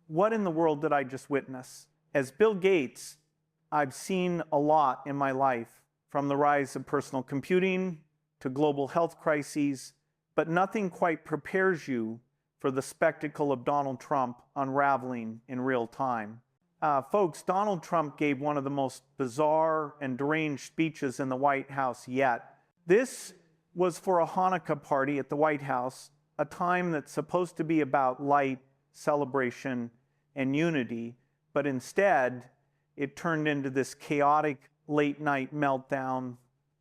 what in the world did I just witness? As Bill Gates, I've seen a lot in my life, from the rise of personal computing to global health crises, but nothing quite prepares you for the spectacle of Donald Trump unraveling in real time. Folks, Donald Trump gave one of the most bizarre and deranged speeches in the White House yet. This was for a Hanukkah party at the White House, a time that's supposed to be about light, celebration, and unity, but instead it turned into this chaotic late-night meltdown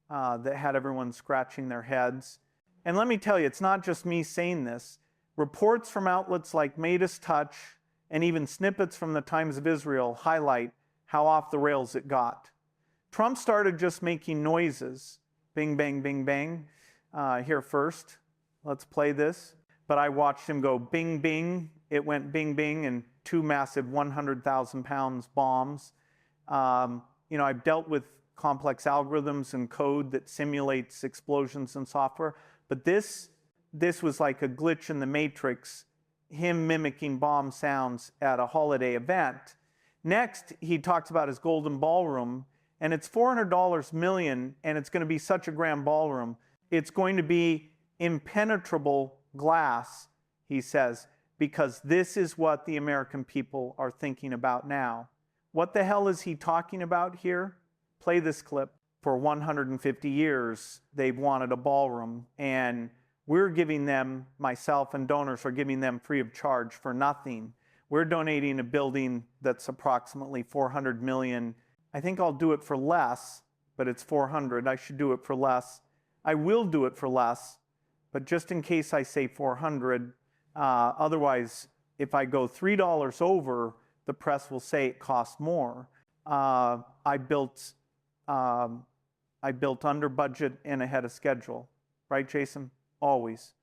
that had everyone scratching their heads. And let me tell you, it's not just me saying this. Reports from outlets like Midas Touch and even snippets from the Times of Israel highlight how off the rails it got. Trump started just making noises. Bing, bang, bing, bang. Here first. Let's play this. But I watched him go bing, bing. It went bing, bing, and 2 massive 100,000 pounds bombs. I've dealt with complex algorithms and code that simulates explosions in software. But this was like a glitch in the matrix, him mimicking bomb sounds at a holiday event. Next, he talks about his golden ballroom, and it's $400 million, and it's going to be such a grand ballroom. It's going to be impenetrable glass, he says, because this is what the American people are thinking about now. What the hell is he talking about here? Play this clip. For 150 years, they've wanted a ballroom, and we're giving them, myself and donors are giving them free of charge for nothing. We're donating a building that's approximately $400 million. I think I'll do it for less, but it's 400. I should do it for less. I will do it for less, but just in case I say 400, otherwise, if I go $3 over, the press will say it costs more. I built under budget and ahead of schedule. Right, Jason? Always.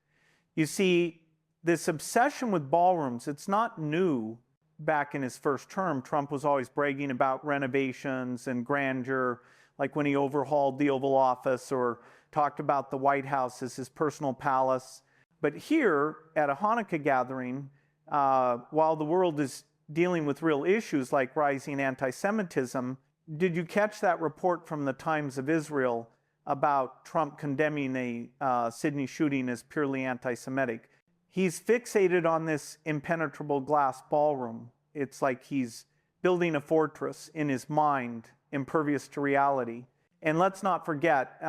You see, this obsession with ballrooms, it's not new. Back in his first term, Trump was always bragging about renovations and grandeur, like when he overhauled the Oval Office or talked about the White House as his personal palace. But here at a Hanukkah gathering, while the world is dealing with real issues like rising anti-Semitism, did you catch that report from the Times of Israel about Trump condemning a Sydney shooting as purely anti-Semitic? He's fixated on this impenetrable glass ballroom. It's like he's building a fortress in his mind, impervious to reality. And let's not forget,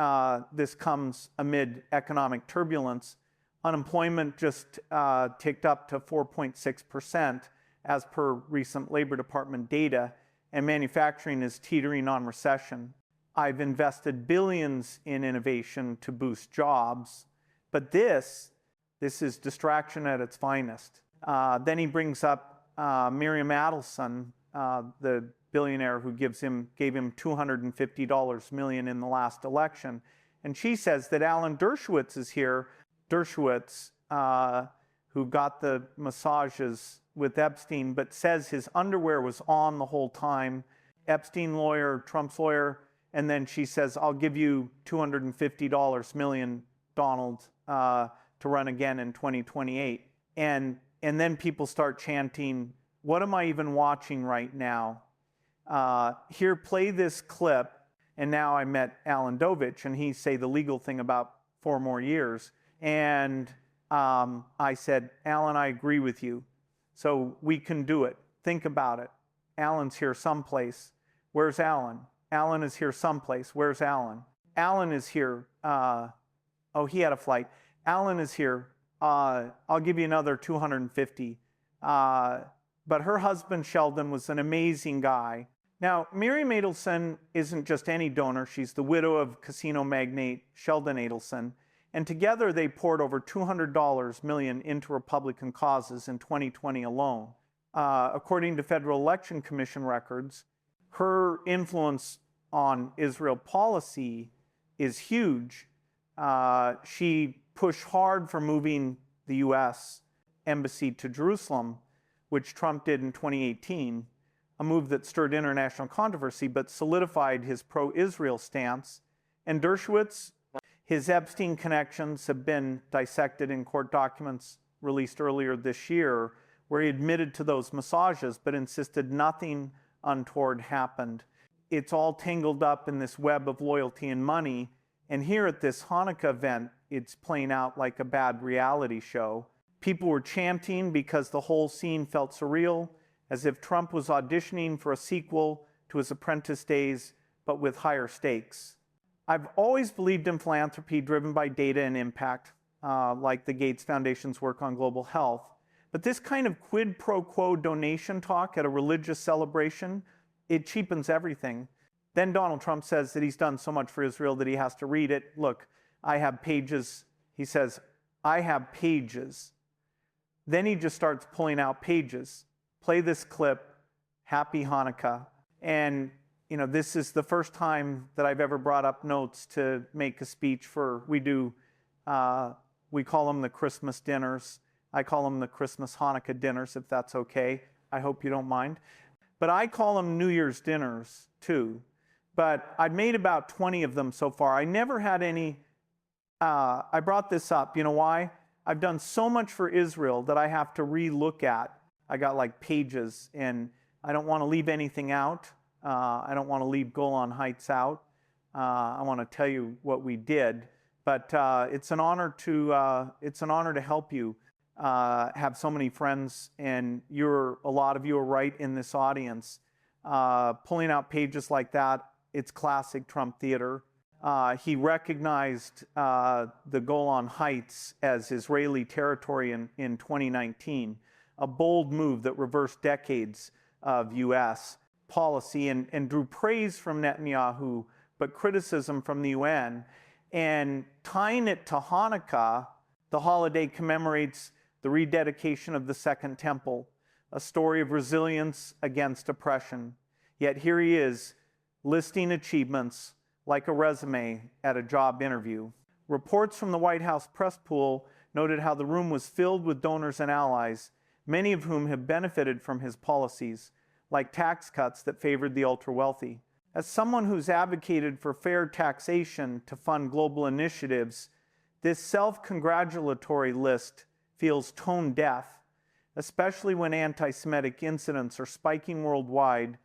this comes amid economic turbulence. Unemployment just ticked up to 4.6% as per recent Labor Department data, and manufacturing is teetering on recession. I've invested billions in innovation to boost jobs, but this is distraction at its finest. Then he brings up Miriam Adelson, the billionaire who gave him $250 million in the last election. And she says that Alan Dershowitz is here. Dershowitz, who got the massages with Epstein, but says his underwear was on the whole time. Epstein lawyer, Trump's lawyer, and then she says, I'll give you $250 million, Donald, to run again in 2028. And then people start chanting, what am I even watching right now? Here, play this clip. And now I met Alan Dovich, and he say the legal thing about 4 more years. And I said, Alan, I agree with you. So we can do it. Think about it. Alan's here someplace. Where's Alan? Alan is here someplace. Where's Alan? Alan is here. Oh, he had a flight. Alan is here. I'll give you another 250. But her husband, Sheldon, was an amazing guy. Now, Miriam Adelson isn't just any donor. She's the widow of casino magnate Sheldon Adelson. And together they poured over $200 million into Republican causes in 2020 alone. According to Federal Election Commission records, her influence on Israel policy is huge. She pushed hard for moving the U.S. embassy to Jerusalem, which Trump did in 2018, a move that stirred international controversy but solidified his pro-Israel stance. And Dershowitz, his Epstein connections have been dissected in court documents released earlier this year, where he admitted to those massages but insisted nothing untoward happened. It's all tangled up in this web of loyalty and money. And here at this Hanukkah event, it's playing out like a bad reality show. People were chanting because the whole scene felt surreal, as if Trump was auditioning for a sequel to his apprentice days, but with higher stakes. I've always believed in philanthropy driven by data and impact, like the Gates Foundation's work on global health. But this kind of quid pro quo donation talk at a religious celebration, it cheapens everything. Then Donald Trump says that he's done so much for Israel that he has to read it. Look, I have pages. He says, I have pages. Then he just starts pulling out pages. Play this clip, Happy Hanukkah. And this is the first time that I've ever brought up notes to make a speech for, we call them the Christmas dinners. I call them the Christmas Hanukkah dinners, if that's okay. I hope you don't mind. But I call them New Year's dinners, too. But I've made about 20 of them so far. I never had any, I brought this up. You know why? I've done so much for Israel that I have to re-look at. I got like pages, and I don't want to leave anything out. I don't want to leave Golan Heights out. I want to tell you what we did. But it's an honor to help you have so many friends, and a lot of you are right in this audience. Pulling out pages like that, it's classic Trump theater. He recognized the Golan Heights as Israeli territory in 2019, a bold move that reversed decades of U.S. policy and drew praise from Netanyahu, but criticism from the UN. And tying it to Hanukkah, the holiday commemorates the rededication of the Second Temple, a story of resilience against oppression. Yet here he is, listing achievements like a resume at a job interview. Reports from the White House press pool noted how the room was filled with donors and allies, many of whom have benefited from his policies, like tax cuts that favored the ultra-wealthy. As someone who's advocated for fair taxation to fund global initiatives, this self-congratulatory list feels tone deaf, especially when anti-Semitic incidents are spiking worldwide.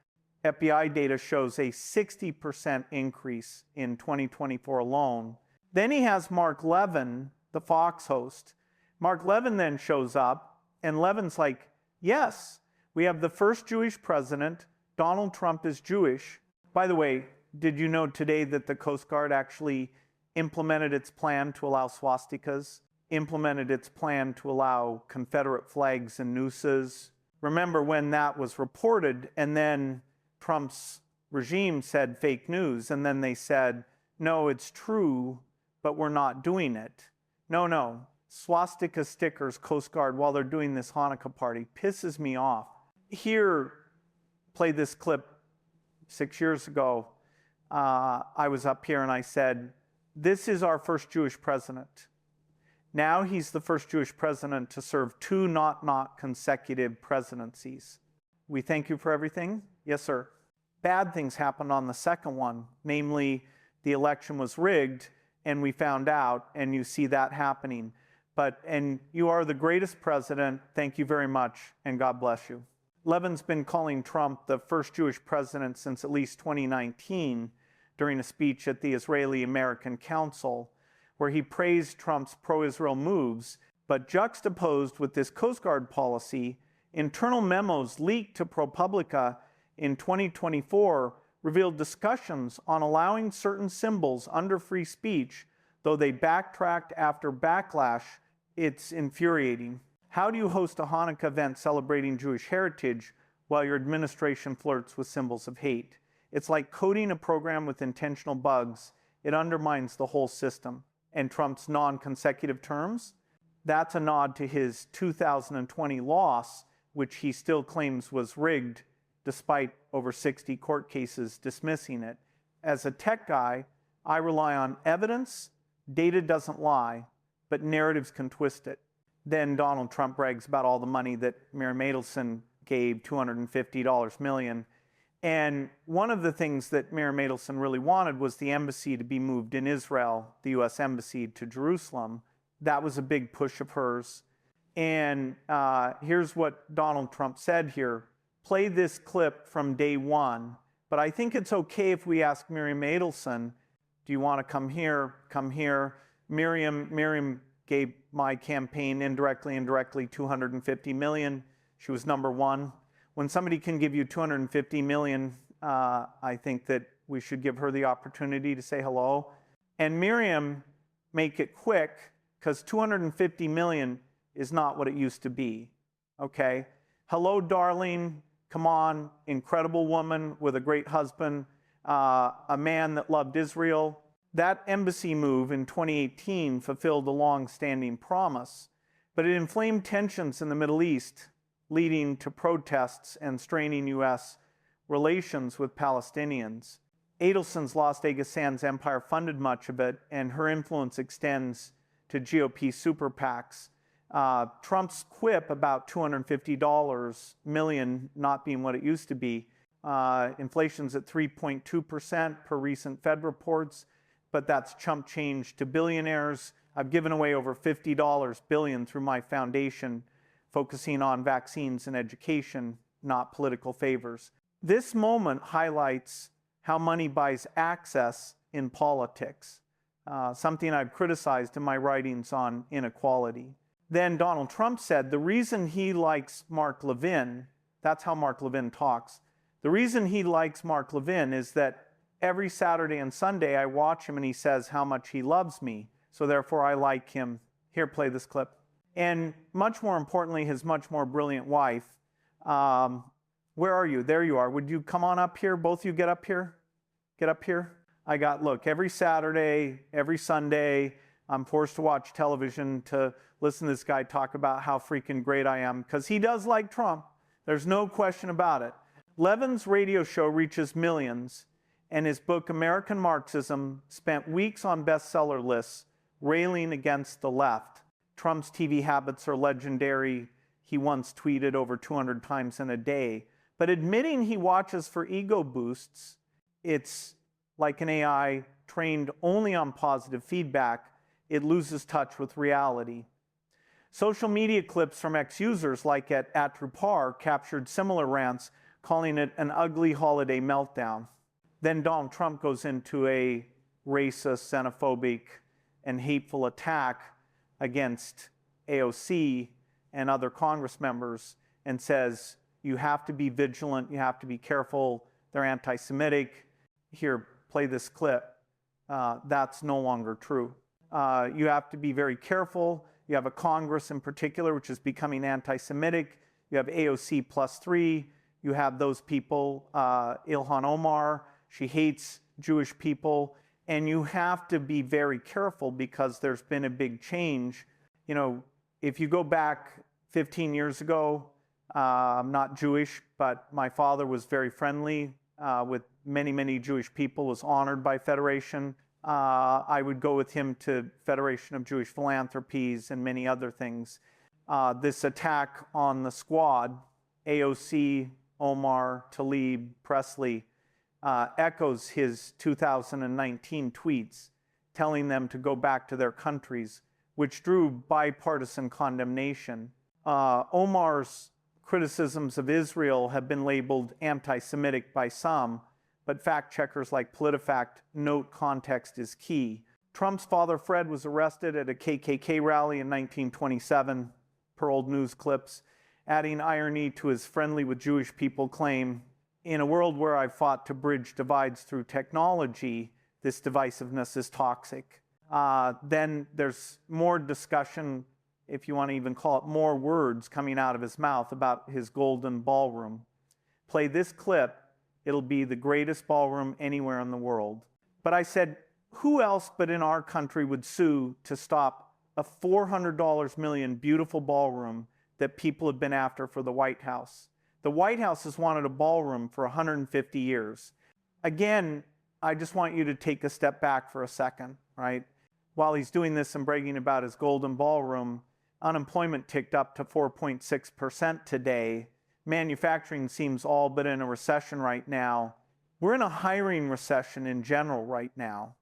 FBI data shows a 60% increase in 2024 alone. Then he has Mark Levin, the Fox host. Mark Levin then shows up, and Levin's like, yes, we have the first Jewish president. Donald Trump is Jewish. By the way, did you know today that the Coast Guard actually implemented its plan to allow swastikas, implemented its plan to allow Confederate flags and nooses? Remember when that was reported, and then Trump's regime said fake news, and then they said, no, it's true, but we're not doing it. No, swastika stickers, Coast Guard, while they're doing this Hanukkah party, pisses me off. Here, play this clip 6 years ago. I was up here and I said, this is our first Jewish president. Now he's the first Jewish president to serve 2 not consecutive presidencies. We thank you for everything. Yes, sir. Bad things happened on the second one, namely the election was rigged and we found out, and you see that happening. And you are the greatest president. Thank you very much, and God bless you. Levin's been calling Trump the first Jewish president since at least 2019 during a speech at the Israeli-American Council, where he praised Trump's pro-Israel moves, but juxtaposed with this Coast Guard policy, internal memos leaked to ProPublica in 2024 revealed discussions on allowing certain symbols under free speech, though they backtracked after backlash. It's infuriating. How do you host a Hanukkah event celebrating Jewish heritage while your administration flirts with symbols of hate? It's like coding a program with intentional bugs. It undermines the whole system. And Trump's non-consecutive terms, that's a nod to his 2020 loss, which he still claims was rigged, despite over 60 court cases dismissing it. As a tech guy, I rely on evidence. Data doesn't lie, but narratives can twist it. Then Donald Trump brags about all the money that Mary Matelson gave, $250 million. And one of the things that Mary Matelson really wanted was the embassy to be moved in Israel, the U.S. embassy to Jerusalem. That was a big push of hers. And here's what Donald Trump said here. Play this clip from day one. But I think it's okay if we ask Miriam Adelson, do you want to come here? Come here. Miriam gave my campaign indirectly 250 million. She was number one. When somebody can give you 250 million, I think that we should give her the opportunity to say hello. And Miriam, make it quick, because 250 million is not what it used to be, okay? Hello, darling, come on, incredible woman with a great husband, a man that loved Israel. That embassy move in 2018 fulfilled a long-standing promise, but it inflamed tensions in the Middle East, leading to protests and straining U.S. relations with Palestinians. Adelson's Las Vegas Sands empire funded much of it, and her influence extends to GOP super PACs. Trump's quip about $250 million not being what it used to be. Inflation's at 3.2% per recent Fed reports, but that's chump change to billionaires. I've given away over $50 billion through my foundation, focusing on vaccines and education, not political favors. This moment highlights how money buys access in politics, something I've criticized in my writings on inequality. Then Donald Trump said the reason he likes Mark Levin, that's how Mark Levin talks, the reason he likes Mark Levin is that every Saturday and Sunday I watch him and he says how much he loves me, so therefore I like him. Here, play this clip. And much more importantly, his much more brilliant wife. Where are you? There you are. Would you come on up here? Both of you get up here? Get up here. Look, every Saturday, every Sunday, I'm forced to watch television to listen to this guy talk about how freaking great I am, because he does like Trump. There's no question about it. Levin's radio show reaches millions, and his book, American Marxism, spent weeks on bestseller lists railing against the left. Trump's TV habits are legendary. He once tweeted over 200 times in a day. But admitting he watches for ego boosts, it's like an AI trained only on positive feedback. It loses touch with reality. Social media clips from ex-users like at Atrupar captured similar rants, calling it an ugly holiday meltdown. Then Donald Trump goes into a racist, xenophobic, and hateful attack against AOC and other Congress members and says, you have to be vigilant, you have to be careful, they're anti-Semitic. Here, play this clip. That's no longer true. You have to be very careful. You have a Congress in particular, which is becoming anti-Semitic. You have AOC +3. You have those people, Ilhan Omar, she hates Jewish people. And you have to be very careful because there's been a big change. You know, if you go back 15 years ago, I'm not Jewish, but my father was very friendly with many, many Jewish people, was honored by Federation. I would go with him to Federation of Jewish Philanthropies and many other things. This attack on the squad, AOC, Omar, Tlaib, Presley, echoes his 2019 tweets telling them to go back to their countries, which drew bipartisan condemnation. Omar's criticisms of Israel have been labeled anti-Semitic by some, but fact checkers like PolitiFact note context is key. Trump's father, Fred, was arrested at a KKK rally in 1927, per old news clips, adding irony to his friendly with Jewish people claim. In a world where I've fought to bridge divides through technology, this divisiveness is toxic. Then there's more discussion, if you want to even call it more words coming out of his mouth about his golden ballroom. Play this clip. It'll be the greatest ballroom anywhere in the world. But I said, who else but in our country would sue to stop a $400 million beautiful ballroom that people have been after for the White House? The White House has wanted a ballroom for 150 years. Again, I just want you to take a step back for a second, right? While he's doing this and bragging about his golden ballroom, unemployment ticked up to 4.6% today. Manufacturing seems all but in a recession right now. We're in a hiring recession in general right now.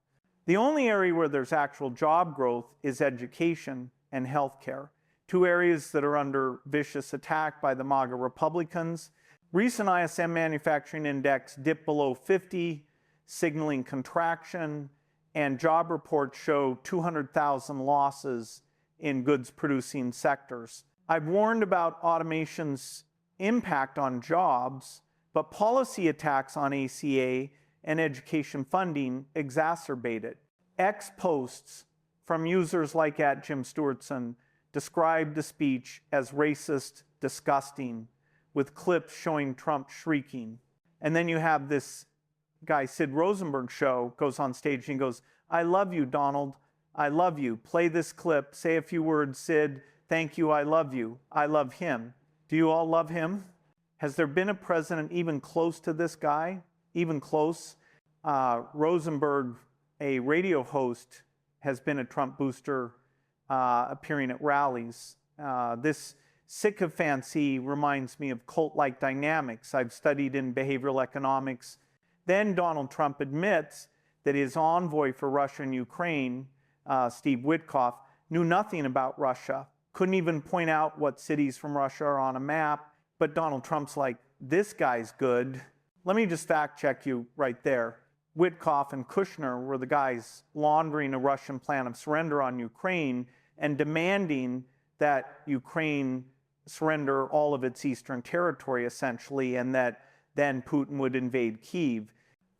The only area where there's actual job growth is education and healthcare. two areas that are under vicious attack by the MAGA Republicans. Recent ISM manufacturing index dipped below 50, signaling contraction, and job reports show 200,000 losses in goods-producing sectors. I've warned about automation's impact on jobs, but policy attacks on ACA and education funding exacerbate it. X posts from users like @JimStewartson described the speech as racist, disgusting, with clips showing Trump shrieking. And then you have this guy, Sid Rosenberg show, goes on stage and he goes, "I love you, Donald. I love you. Play this clip. Say a few words, Sid. Thank you. I love you. I love him." Do you all love him? Has there been a president even close to this guy? Even close? Rosenberg, a radio host, has been a Trump booster, appearing at rallies. This sycophancy reminds me of cult-like dynamics I've studied in behavioral economics. Then Donald Trump admits that his envoy for Russia and Ukraine, Steve Witkoff, knew nothing about Russia, couldn't even point out what cities from Russia are on a map, but Donald Trump's like, this guy's good. Let me just fact check you right there. Witkoff and Kushner were the guys laundering a Russian plan of surrender on Ukraine and demanding that Ukraine surrender all of its eastern territory, essentially, and that then Putin would invade Kyiv.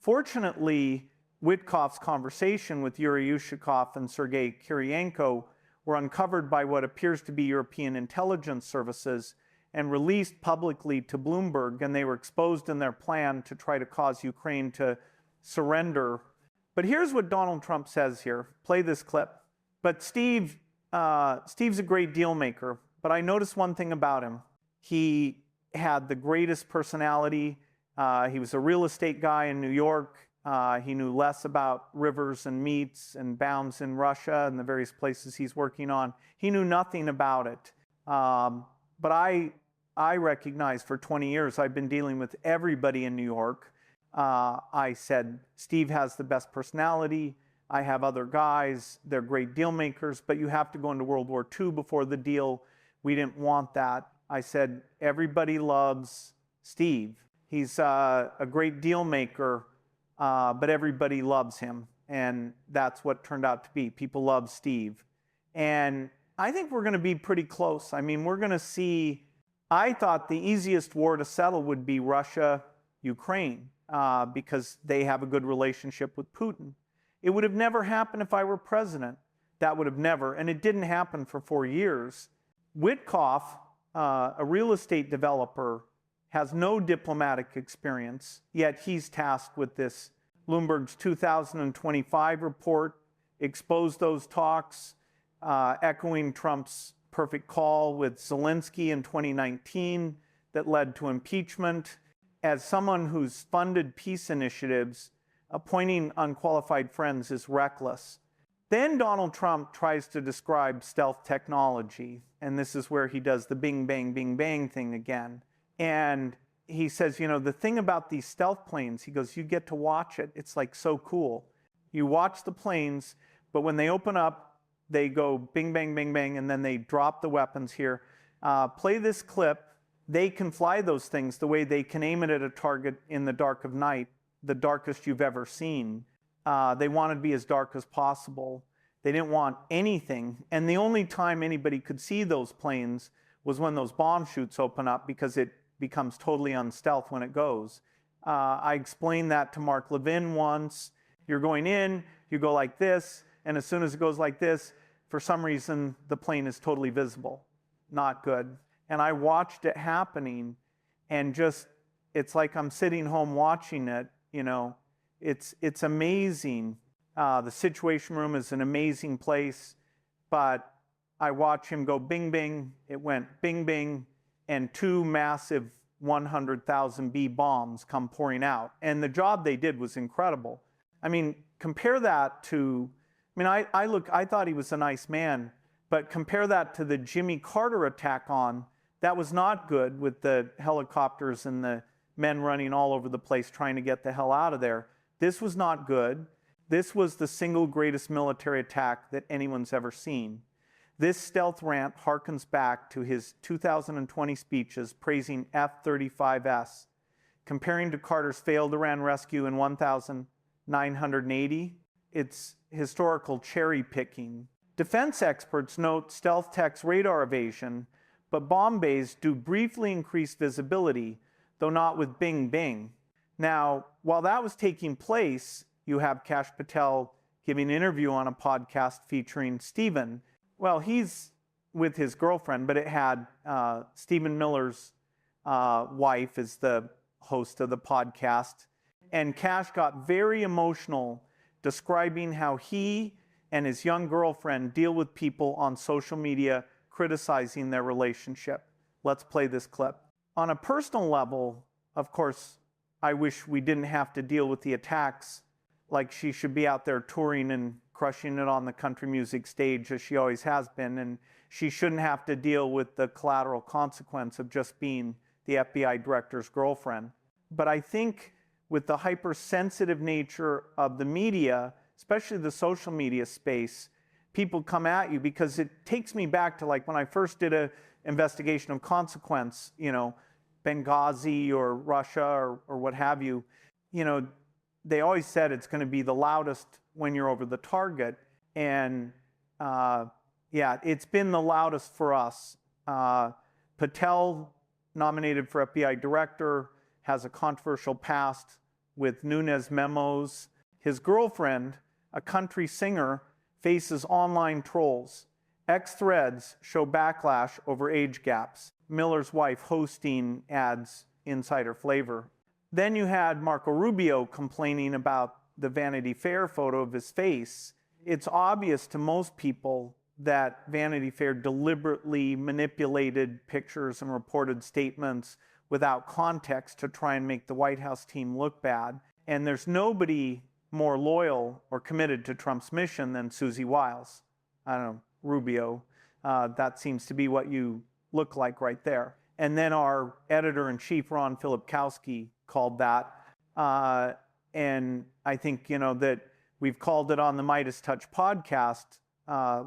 Fortunately, Witkoff's conversation with Yuri Yushakov and Sergei Kiryenko were uncovered by what appears to be European intelligence services and released publicly to Bloomberg, and they were exposed in their plan to try to cause Ukraine to surrender. But here's what Donald Trump says here. Play this clip. But Steve's a great deal maker, but I noticed one thing about him. He had the greatest personality. He was a real estate guy in New York. He knew less about rivers and meats and bounds in Russia and the various places he's working on. He knew nothing about it. But I recognize for 20 years I've been dealing with everybody in New York. I said, Steve has the best personality. I have other guys. They're great deal makers, but you have to go into World War II before the deal. We didn't want that. I said, everybody loves Steve. He's a great deal maker, but everybody loves him. And that's what turned out to be. People love Steve. And I think we're going to be pretty close. I mean, we're going to see, I thought the easiest war to settle would be Russia, Ukraine, because they have a good relationship with Putin. It would have never happened if I were president. That would have never, and it didn't happen for 4 years. Witkoff, a real estate developer, has no diplomatic experience, yet he's tasked with this. Bloomberg's 2025 report exposed those talks, echoing Trump's perfect call with Zelensky in 2019 that led to impeachment. As someone who's funded peace initiatives, appointing unqualified friends is reckless. Then Donald Trump tries to describe stealth technology, and this is where he does the bing, bang thing again. And he says, you know, the thing about these stealth planes, he goes, you get to watch it. It's like so cool. You watch the planes, but when they open up, they go bing, bang, and then they drop the weapons here. Play this clip. They can fly those things the way they can aim it at a target in the dark of night, the darkest you've ever seen. They wanted to be as dark as possible. They didn't want anything. And the only time anybody could see those planes was when those bomb chutes open up, because it becomes totally unstealth when it goes. I explained that to Mark Levin once. You're going in, you go like this, and as soon as it goes like this, for some reason, the plane is totally visible. Not good. And I watched it happening, and just, it's like I'm sitting home watching it, you know. It's amazing. The Situation Room is an amazing place, but I watch him go bing, bing. It went bing, bing, and 2 massive 100,000 B bombs come pouring out. And the job they did was incredible. I mean, compare that to, I mean, I thought he was a nice man, but compare that to the Jimmy Carter attack on, that was not good, with the helicopters and the men running all over the place trying to get the hell out of there. This was not good. This was the single greatest military attack that anyone's ever seen. This stealth rant harkens back to his 2020 speeches praising F-35S, comparing to Carter's failed Iran rescue in 1980. It's historical cherry picking. Defense experts note stealth tech's radar evasion, but bomb bays do briefly increase visibility, though not with Bing Bing. Now, while that was taking place, you have Kash Patel giving an interview on a podcast featuring Stephen. Well, he's with his girlfriend, but it had Stephen Miller's wife as the host of the podcast. And Kash got very emotional describing how he and his young girlfriend deal with people on social media criticizing their relationship. Let's play this clip. On a personal level, of course, I wish we didn't have to deal with the attacks. Like, she should be out there touring and crushing it on the country music stage as she always has been, and she shouldn't have to deal with the collateral consequence of just being the FBI director's girlfriend. But I think with the hypersensitive nature of the media, especially the social media space, people come at you because it takes me back to like when I first did an investigation of consequence, Benghazi or Russia or what have you, they always said it's going to be the loudest when you're over the target. And it's been the loudest for us. Patel, nominated for FBI director, has a controversial past with Nunes memos. His girlfriend, a country singer, faces online trolls. X-Threads show backlash over age gaps. Miller's wife hosting adds insider flavor. Then you had Marco Rubio complaining about the Vanity Fair photo of his face. It's obvious to most people that Vanity Fair deliberately manipulated pictures and reported statements without context to try and make the White House team look bad. And there's nobody more loyal or committed to Trump's mission than Susie Wiles. I don't know, Rubio. That seems to be what you look like right there. And then our editor-in-chief, Ron Filipkowski, called that. And I think, that we've called it on the Midas Touch podcast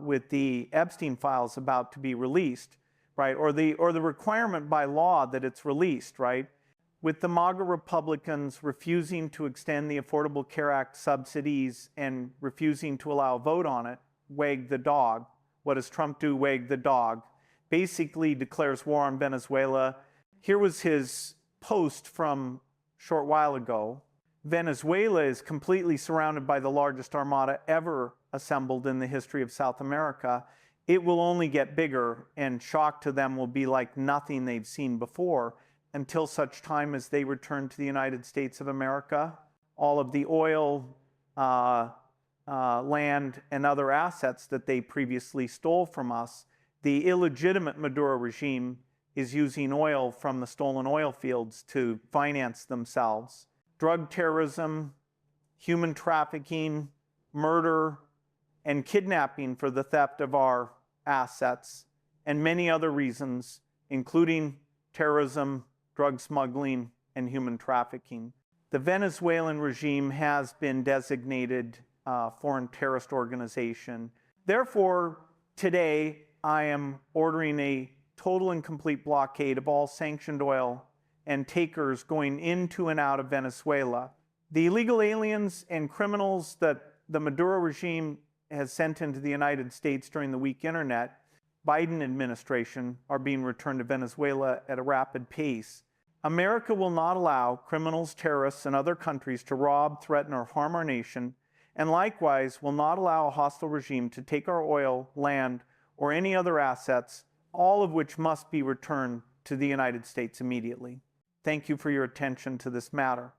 with the Epstein files about to be released, right? Or the requirement by law that it's released, right? With the MAGA Republicans refusing to extend the Affordable Care Act subsidies and refusing to allow a vote on it, wag the dog. What does Trump do? Wag the dog. Basically declares war on Venezuela. Here was his post from a short while ago. Venezuela is completely surrounded by the largest armada ever assembled in the history of South America. It will only get bigger, and shock to them will be like nothing they've seen before until such time as they return to the United States of America. All of the oil, land, and other assets that they previously stole from us. The illegitimate Maduro regime is using oil from the stolen oil fields to finance themselves. Drug terrorism, human trafficking, murder, and kidnapping for the theft of our assets, and many other reasons, including terrorism, drug smuggling, and human trafficking. The Venezuelan regime has been designated a foreign terrorist organization. Therefore, today, I am ordering a total and complete blockade of all sanctioned oil and takers going into and out of Venezuela. The illegal aliens and criminals that the Maduro regime has sent into the United States during the weak internet, Biden administration, are being returned to Venezuela at a rapid pace. America will not allow criminals, terrorists, and other countries to rob, threaten, or harm our nation, and likewise will not allow a hostile regime to take our oil, land, or any other assets, all of which must be returned to the United States immediately. Thank you for your attention to this matter.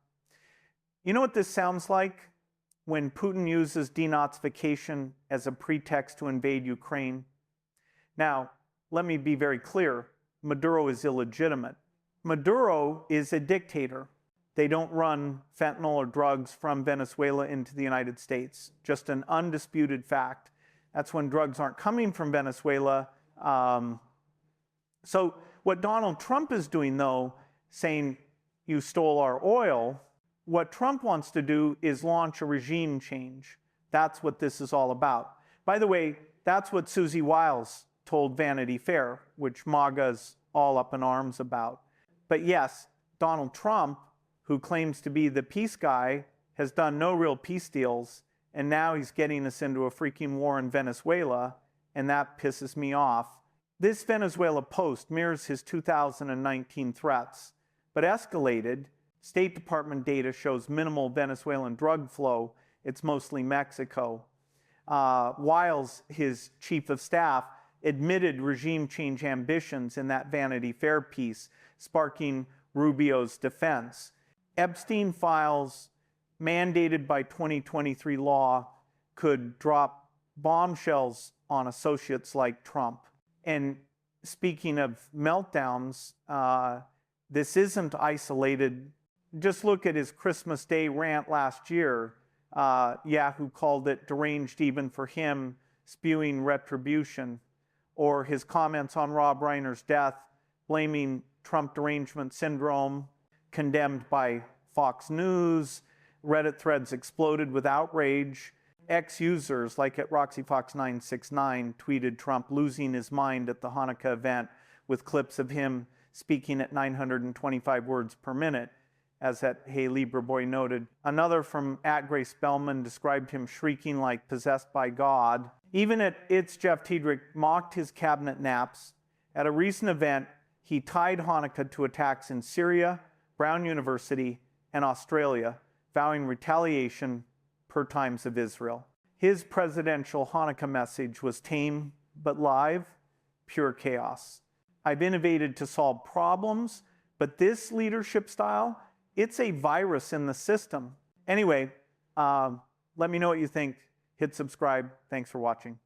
You know what this sounds like? When Putin uses denazification as a pretext to invade Ukraine. Now, let me be very clear. Maduro is illegitimate. Maduro is a dictator. They don't run fentanyl or drugs from Venezuela into the United States. Just an undisputed fact. That's when drugs aren't coming from Venezuela. So what Donald Trump is doing, though, saying you stole our oil, what Trump wants to do is launch a regime change. That's what this is all about. By the way, That's what Susie Wiles told Vanity Fair, which MAGA's all up in arms about. But yes, Donald Trump, who claims to be the peace guy, has done no real peace deals, and now he's getting us into a freaking war in Venezuela, and that pisses me off. This Venezuela post mirrors his 2019 threats, but escalated. State Department data shows minimal Venezuelan drug flow. It's mostly Mexico. Wiles, his chief of staff, admitted regime change ambitions in that Vanity Fair piece, sparking Rubio's defense. Epstein files, mandated by 2023 law, could drop bombshells on associates like Trump. And speaking of meltdowns, this isn't isolated. Just look at his Christmas Day rant last year. Yahoo called it deranged even for him, spewing retribution. Or his comments on Rob Reiner's death, blaming Trump derangement syndrome, condemned by Fox News. Reddit threads exploded with outrage. Ex-users, like at RoxyFox969, tweeted Trump losing his mind at the Hanukkah event with clips of him speaking at 925 words per minute, as that Hey Libra Boy noted. Another from @GraceBellman described him shrieking like possessed by God. Even at It's Jeff Tiedrich mocked his cabinet naps. At a recent event, he tied Hanukkah to attacks in Syria, Brown University, and Australia, vowing retaliation per Times of Israel. His presidential Hanukkah message was tame but live, pure chaos. I've innovated to solve problems, but this leadership style, it's a virus in the system. Anyway, let me know what you think. Hit subscribe. Thanks for watching.